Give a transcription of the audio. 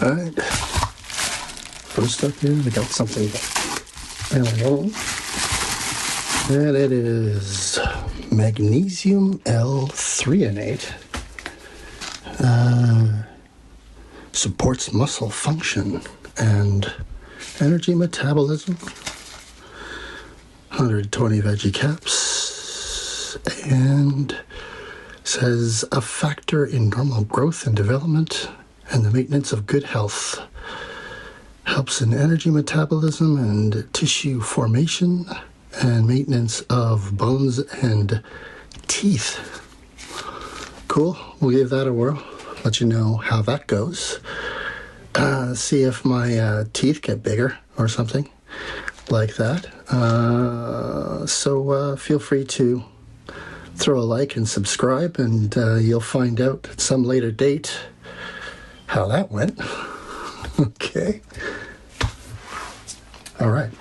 All right. First up here, we got something. And it is Magnesium L-Threonate. Supports muscle function and energy metabolism. 120 veggie caps. And says a factor in normal growth and development and the maintenance of good health. Helps in energy metabolism and tissue formation and maintenance of bones and teeth. Cool. We'll give that a whirl. Let you know how that goes. See if my teeth get bigger or something like that. So feel free to throw a like and subscribe, and you'll find out at some later date how that went. Okay. All right.